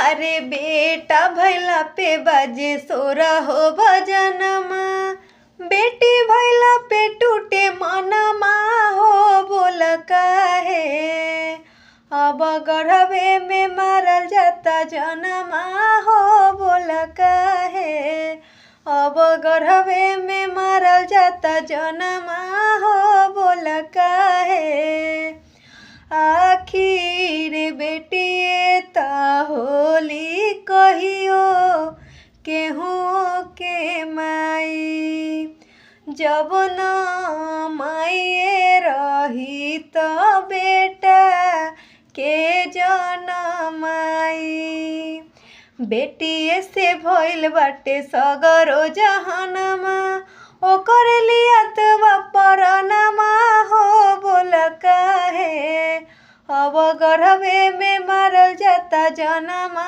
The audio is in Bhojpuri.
अरे बेटा भैला पे बाजे सोरा हो भजनमा, बेटी भैला पे टूटे मनमा हो बोल काहे। अब गर्भे में मारल जाता जनमा हो बोल काहे। अब गर्भे में मारल जाता जनमा हो बोल काहे। आखिर बेटिए ता होली कहियो केहू के माई। जब न माई रही तो बेटा के जनमाई। बेटिए से भइल बाटे सगरो जहनमा, ओकर लियत परनमा हो बोल काहे। अब गर्भे में मारल जाता जनमा।